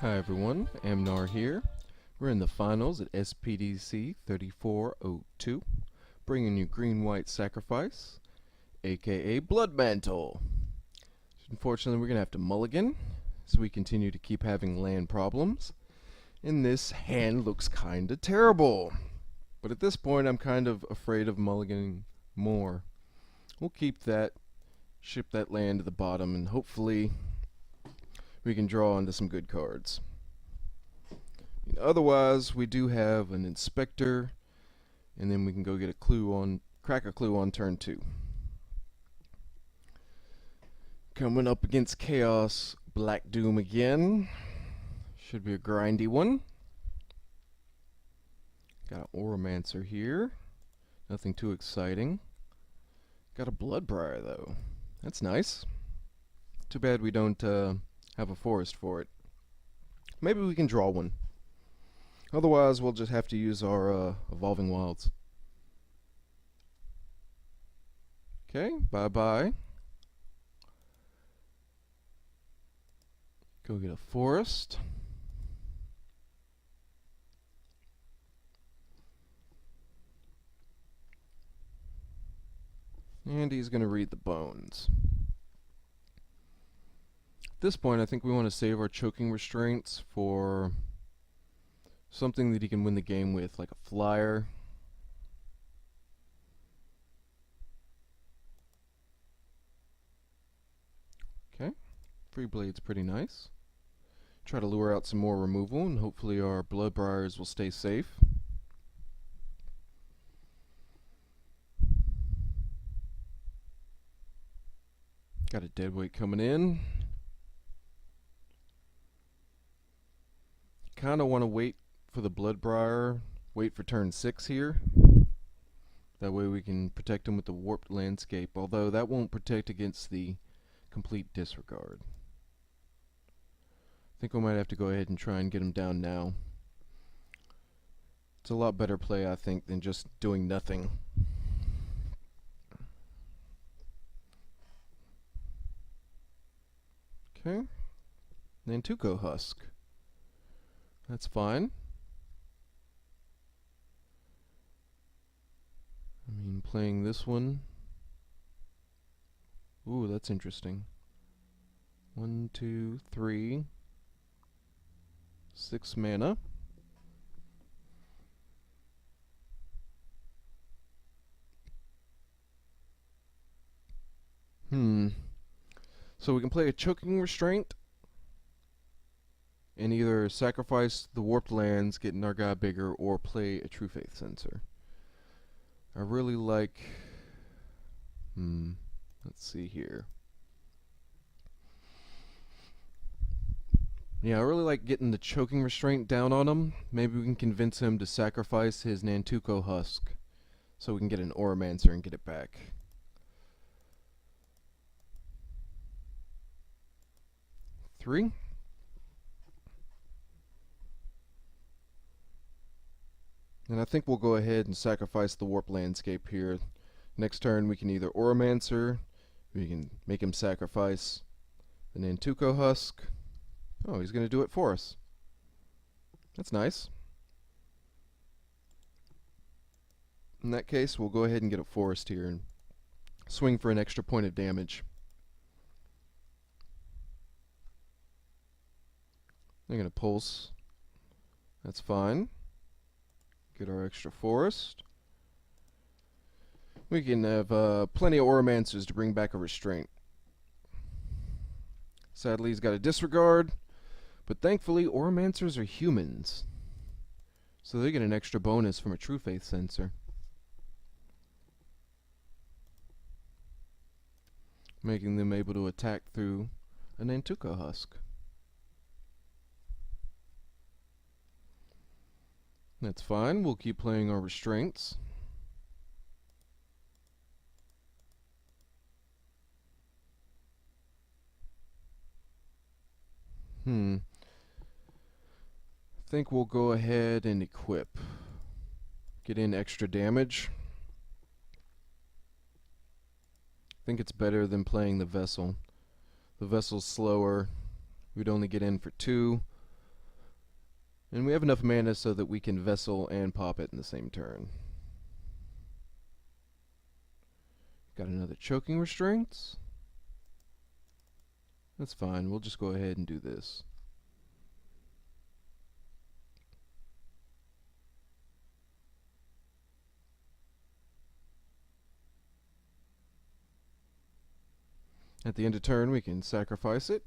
Hi everyone, Amnar here. We're in the finals at SPDC 3402, bringing you Green-White Sacrifice, aka Bloodmantle. Unfortunately, we're going to have to mulligan, as we continue to keep having land problems. And this hand looks kinda terrible. But at this point, I'm kind of afraid of mulliganing more. We'll keep that, ship that land to the bottom, and hopefully we can draw onto some good cards. Otherwise, we do have an Inspector, and then we can go get a clue on, crack a clue on turn 2. Coming up against Chaos, Black Doom again. Should be a grindy one. Got an Oromancer here. Nothing too exciting. Got a Bloodbriar though. That's nice. Too bad we don't have a forest for it. Maybe we can draw one. Otherwise, we'll just have to use our Evolving Wilds. Okay, bye-bye. Go get a forest. And he's going to read the bones. At this point, I think we want to save our choking restraints for something that he can win the game with, like a flyer. Okay, Free Blade's pretty nice. Try to lure out some more removal, and hopefully our Bloodbriars will stay safe. Got a Deadweight coming in. Kinda want to wait for the Bloodbriar, wait for turn 6 here. That way we can protect him with the Warped Landscape, although that won't protect against the complete disregard. I think we might have to go ahead and try and get him down now. It's a lot better play, I think, than just doing nothing. Okay. Nantuko Husk. That's fine. I mean, playing this one. Ooh, that's interesting. 1, 2, 3. 6 mana. So we can play a Choking Restraint and either sacrifice the Warped Lands, getting our guy bigger, or play a True Faith Sensor. I really like... let's see here. Yeah, I really like getting the Choking Restraint down on him. Maybe we can convince him to sacrifice his Nantuko Husk so we can get an Oromancer and get it back. Three. And I think we'll go ahead and sacrifice the Warp Landscape here. Next turn we can either Oromancer, we can make him sacrifice the Nantuko Husk. Oh, he's going to do it for us. That's nice. In that case, we'll go ahead and get a forest here and swing for an extra point of damage. They're going to pulse. That's fine. Get our extra forest. We can have plenty of Oromancers to bring back a restraint. Sadly, he's got a disregard, but thankfully Oromancers are humans, so they get an extra bonus from a True Faith Sensor, making them able to attack through a Nantuko Husk. That's fine, we'll keep playing our restraints. I think we'll go ahead and equip. Get in extra damage. think it's better than playing the Vessel. The Vessel's slower. We'd only get in for 2. And we have enough mana so that we can Vessel and pop it in the same turn. Got another Choking Restraints. That's fine. We'll just go ahead and do this. At the end of turn, we can sacrifice it.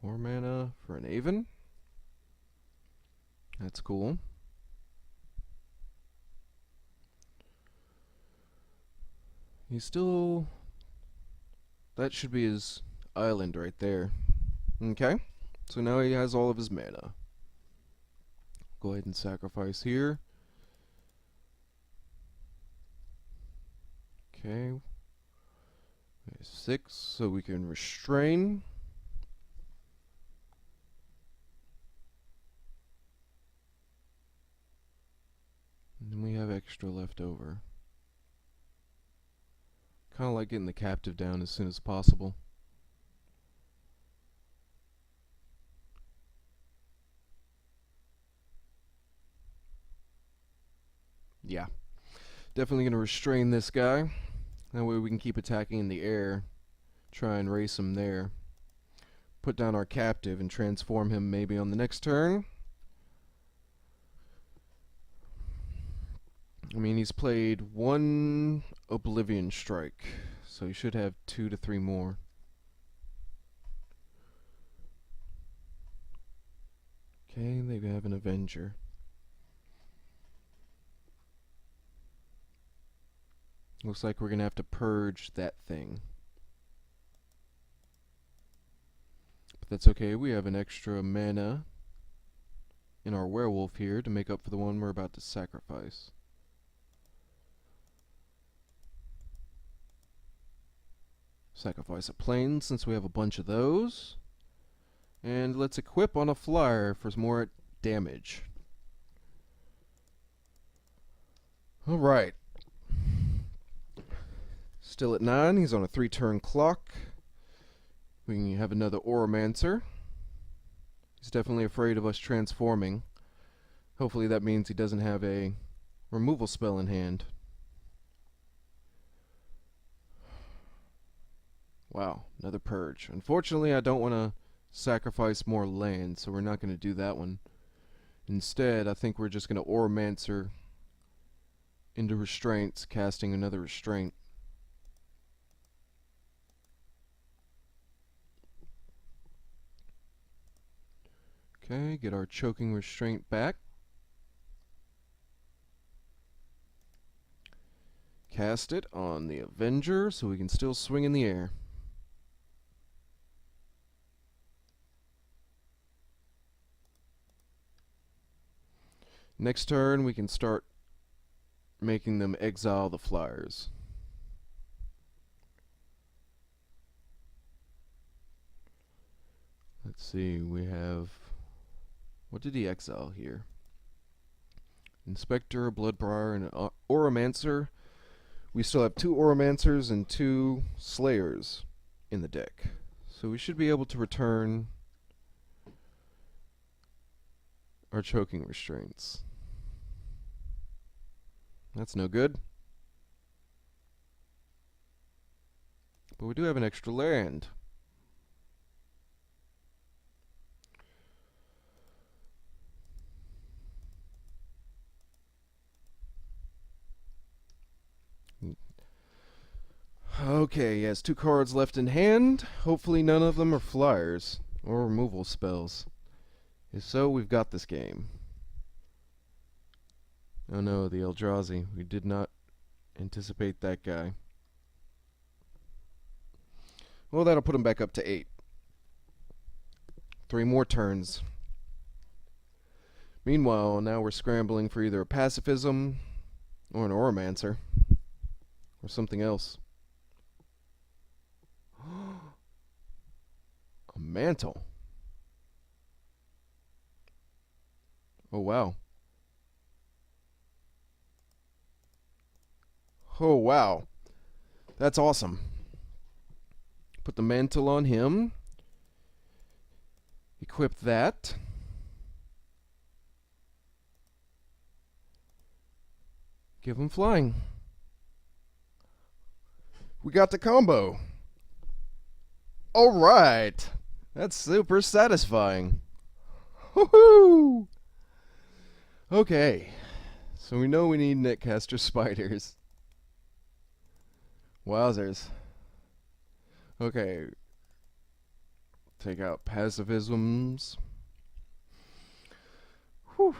Four mana for an Aven. That's cool. He's still... That should be his island right there. Okay. So now he has all of his mana. Go ahead and sacrifice here. Okay. 6, so we can restrain. And then we have extra left over. Kind of like getting the captive down as soon as possible. Yeah. Definitely going to restrain this guy. That way we can keep attacking in the air. Try and race him there. Put down our captive and transform him maybe on the next turn. I mean, he's played 1 Oblivion Strike, so he should have 2 to 3 more. Okay, they have an Avenger. Looks like we're going to have to purge that thing. But that's okay, we have an extra mana in our werewolf here to make up for the one we're about to sacrifice. Sacrifice a plane since we have a bunch of those. And let's equip on a flyer for some more damage. Alright. Still at 9, he's on a 3-turn clock. We can have another Oromancer. He's definitely afraid of us transforming. Hopefully that means he doesn't have a removal spell in hand. Wow, another Purge. Unfortunately, I don't want to sacrifice more land, so we're not going to do that one. Instead, I think we're just going to Oromancer into Restraints, casting another Restraint. Okay, get our Choking Restraint back. Cast it on the Avenger so we can still swing in the air. Next turn, we can start making them exile the flyers. Let's see, we have... What did he exile here? Inspector, Bloodbriar, and Oromancer. We still have 2 Oromancers and 2 Slayers in the deck. So we should be able to return our Choking Restraints. That's no good. But we do have an extra land. Okay, he has 2 cards left in hand. Hopefully none of them are flyers or removal spells. If so, we've got this game. Oh no, the Eldrazi. We did not anticipate that guy. Well, that'll put him back up to 8. 3 more turns. Meanwhile, now we're scrambling for either a Pacifism or an Oromancer or something else. A Mantle. Oh wow. Oh, wow. That's awesome. Put the mantle on him. Equip that. Give him flying. We got the combo. All right. That's super satisfying. Woohoo! Okay. So we know we need netcaster spiders. Wowzers. Okay. Take out pacifisms. Whew.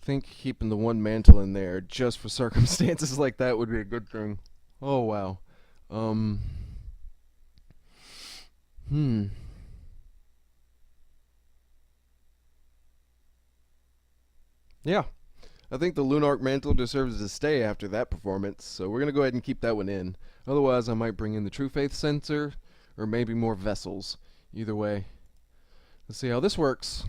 Think keeping the one mantle in there just for circumstances like that would be a good thing. Oh wow. Yeah. I think the Lunarc Mantle deserves to stay after that performance, so we're going to go ahead and keep that one in. Otherwise, I might bring in the True Faith Sensor, or maybe more vessels. Either way. Let's see how this works.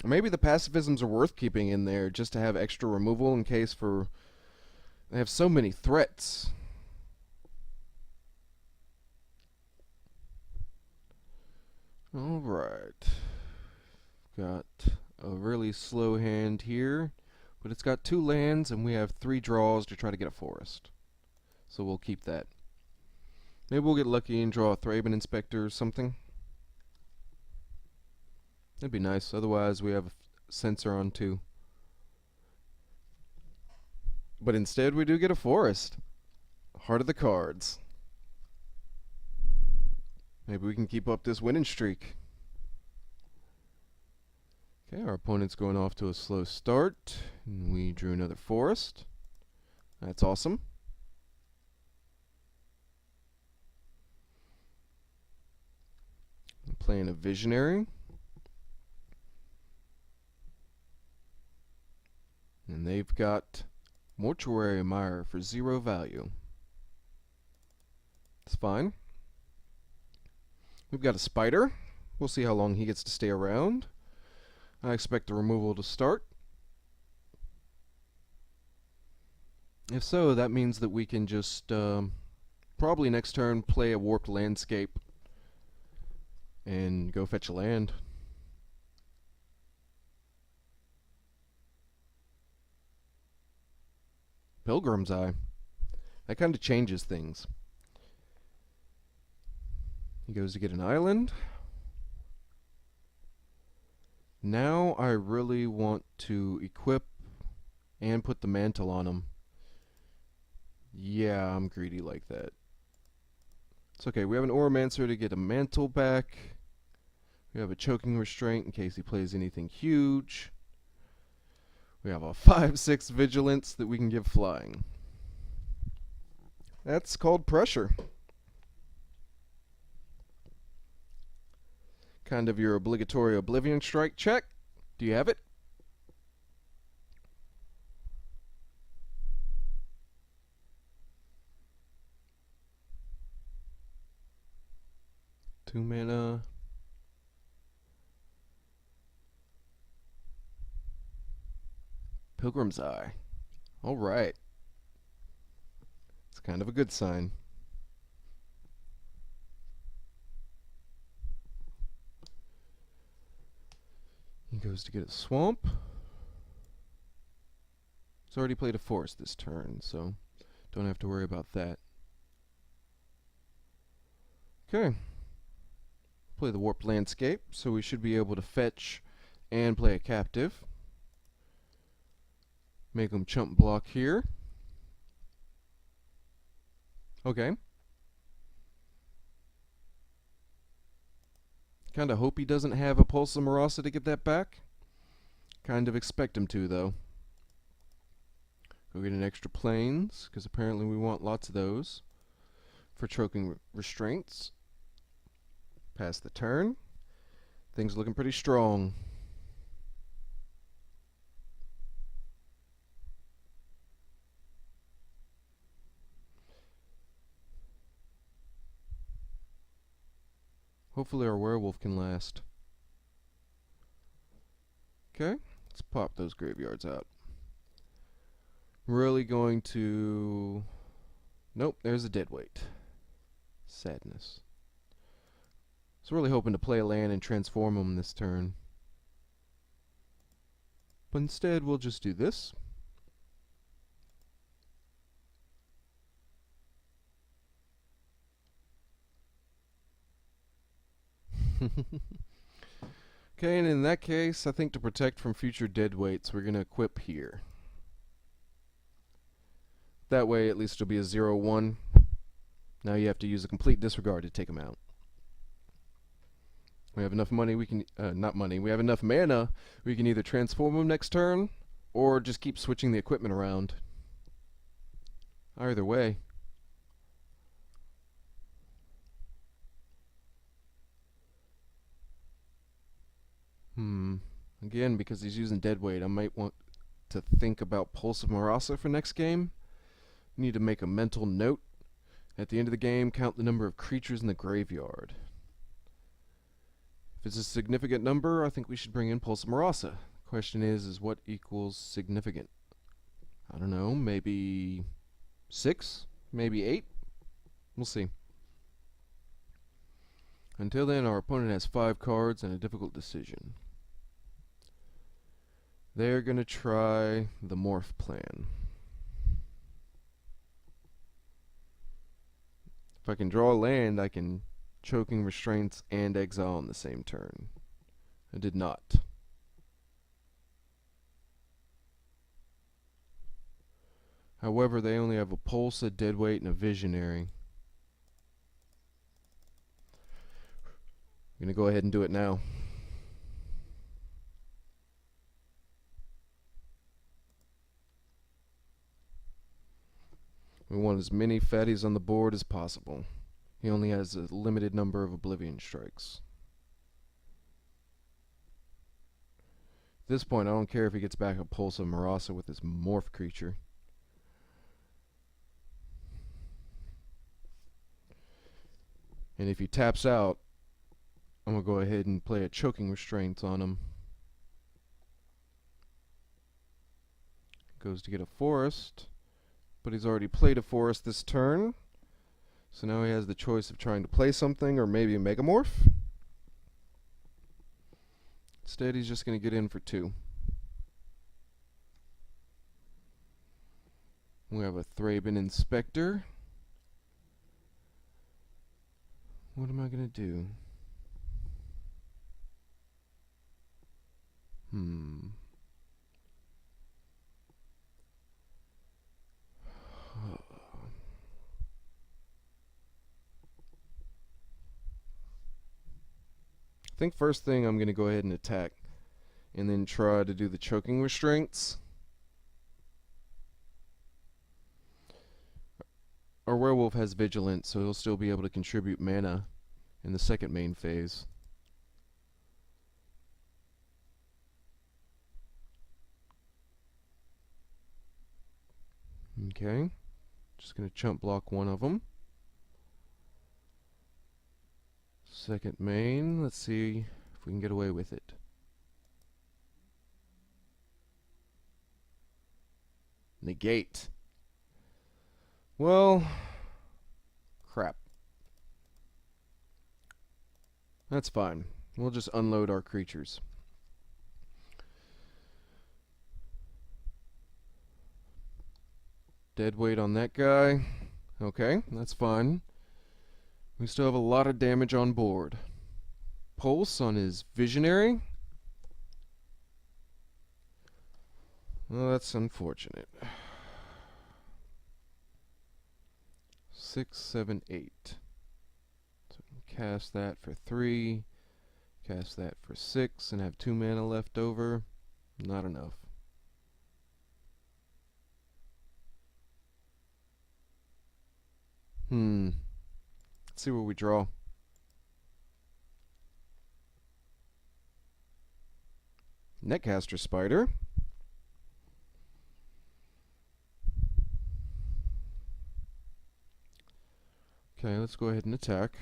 Maybe the pacifisms are worth keeping in there just to have extra removal in case for... They have so many threats. Alright. Got a really slow hand here, but it's got 2 lands and we have 3 draws to try to get a forest. So we'll keep that. Maybe we'll get lucky and draw a Thraben Inspector or something. That'd be nice. Otherwise, we have a sensor on 2. But instead, we do get a forest. Heart of the cards. Maybe we can keep up this winning streak. Okay, our opponent's going off to a slow start. And we drew another forest. That's awesome. I'm playing a visionary. And they've got Mortuary Mire for 0 value. It's fine. We've got a spider. We'll see how long he gets to stay around. I expect the removal to start. If so, that means that we can just probably next turn play a warped landscape and go fetch a land. Pilgrim's Eye. That kind of changes things. He goes to get an island. Now I really want to equip and put the mantle on him. Yeah, I'm greedy like that. It's okay. We have an Oromancer to get a mantle back. We have a choking restraint in case he plays anything huge. We have a 5/6 vigilance that we can give flying. That's called pressure. Kind of your obligatory Oblivion Strike check. Do you have it? Two mana. Pilgrim's Eye. All right. It's kind of a good sign. He goes to get a swamp. He's already played a forest this turn, so don't have to worry about that. Okay. Play the warped landscape, so we should be able to fetch and play a captive. Make him chump block here. Okay. Kind of hope he doesn't have a Pulse of Marasa to get that back. Kind of expect him to, though. Go get an extra planes, because apparently we want lots of those for choking restraints. Pass the turn. Things looking pretty strong. Hopefully our werewolf can last. Okay, let's pop those graveyards out. Really going to... Nope, there's a deadweight. Sadness. I was really hoping to play a land and transform them this turn. But instead, we'll just do this. Okay, and in that case, I think to protect from future deadweights, we're going to equip here. That way, at least it'll be a 0-1. Now you have to use a complete disregard to take them out. We have enough money, we can... not money, we have enough mana, we can either transform them next turn, or just keep switching the equipment around. Either way. Again, because he's using deadweight, I might want to think about Pulse of Marasa for next game. Need to make a mental note. At the end of the game, count the number of creatures in the graveyard. If it's a significant number, I think we should bring in Pulse of Marasa. The question is what equals significant? I don't know, maybe 6? Maybe 8? We'll see. Until then, our opponent has 5 cards and a difficult decision. They're going to try the Morph plan. If I can draw a land, I can Choking Restraints and exile on the same turn. I did not. However, they only have a Pulse, a Deadweight, and a Visionary. I'm going to go ahead and do it now. We want as many fatties on the board as possible. He only has a limited number of Oblivion Strikes. At this point, I don't care if he gets back a Pulse of Marasa with his Morph creature. And if he taps out, I'm going to go ahead and play a Choking Restraint on him. Goes to get a forest. But he's already played a forest this turn. So now he has the choice of trying to play something or maybe a Megamorph. Instead, he's just going to get in for 2. We have a Thraben Inspector. What am I going to do? I think first thing I'm going to go ahead and attack and then try to do the Choking Restraints. Our werewolf has Vigilance, so he'll still be able to contribute mana in the second main phase. Okay, just going to chump block one of them. Second main, let's see if we can get away with it. Negate. Well, crap. That's fine. We'll just unload our creatures. Deadweight on that guy. Okay, that's fine. We still have a lot of damage on board. Pulse on his Visionary. Well, that's unfortunate. 6, 7, 8. So cast that for 3. Cast that for 6 and have 2 mana left over. Not enough. Let's see what we draw. Netcaster Spider. Okay, let's go ahead and attack.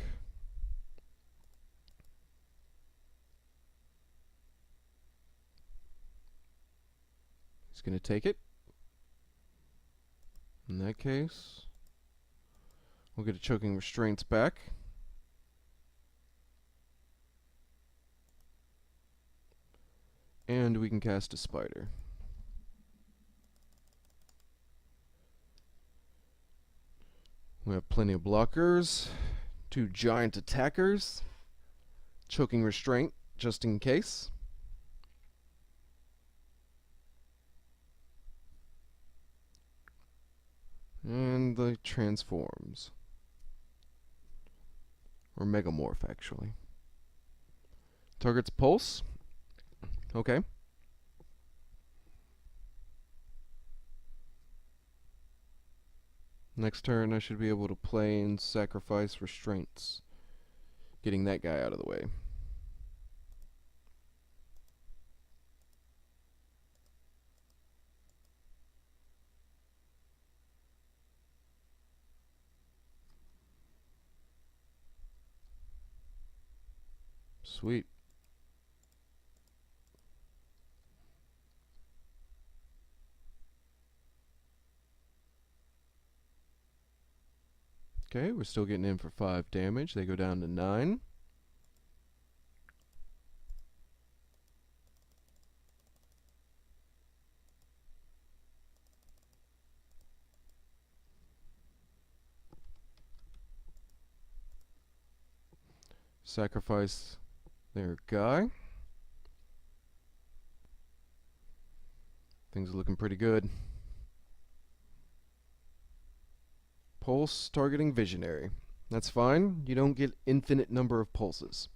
He's going to take it. In that case, we'll get a Choking Restraints back. And we can cast a Spider. We have plenty of blockers, 2 giant attackers, Choking Restraint just in case. And the transforms. Or Megamorph, actually. Target's Pulse. Okay. Next turn I should be able to play and sacrifice Restraints, getting that guy out of the way. Sweet. Okay, we're still getting in for 5 damage. They go down to 9. Sacrifice their guy. Things are looking pretty good. Pulse targeting Visionary. That's fine. You don't get infinite number of pulses.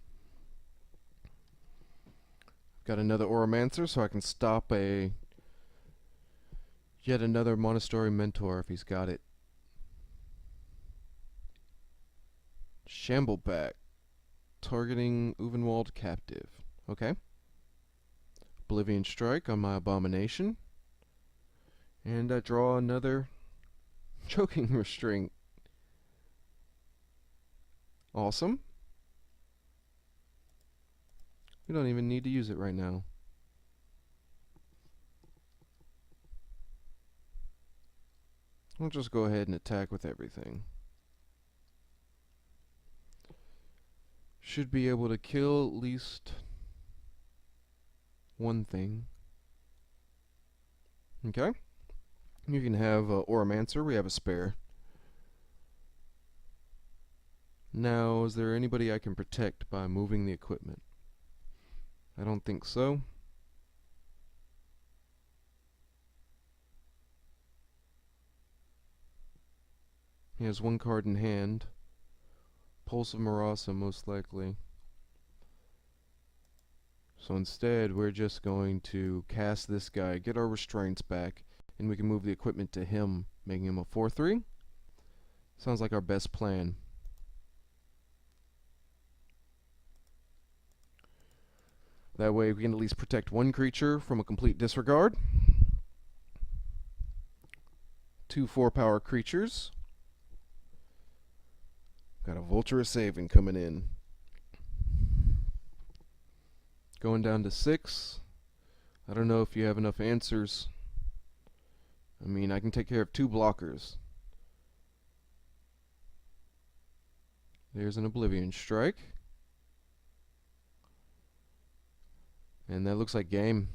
I've got another Oromancer, so I can stop yet another Monastery Mentor if he's got it. Shambleback. Targeting Uvenwald Captive. Okay. Oblivion Strike on my Abomination. And I draw another Choking Restraint. Awesome. We don't even need to use it right now. We'll just go ahead and attack with everything. Should be able to kill at least one thing. Okay. You can have Oromancer. We have a spare. Now, is there anybody I can protect by moving the equipment? I don't think so. He has 1 card in hand. Pulse of Marasa, most likely. So instead, we're just going to cast this guy, get our restraints back, and we can move the equipment to him, making him a 4/3. Sounds like our best plan. That way we can at least protect 1 creature from a complete disregard. 2 4-power creatures. Got a Vulture Saving coming in. Going down to 6. I don't know if you have enough answers. I mean, I can take care of 2 blockers. There's an Oblivion Strike. And that looks like game.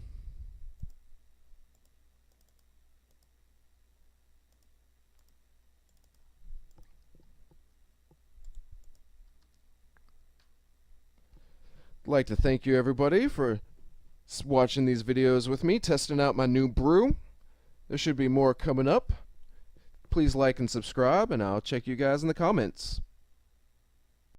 I'd like to thank you everybody for watching these videos with me, testing out my new brew. There should be more coming up. Please like and subscribe, and I'll check you guys in the comments.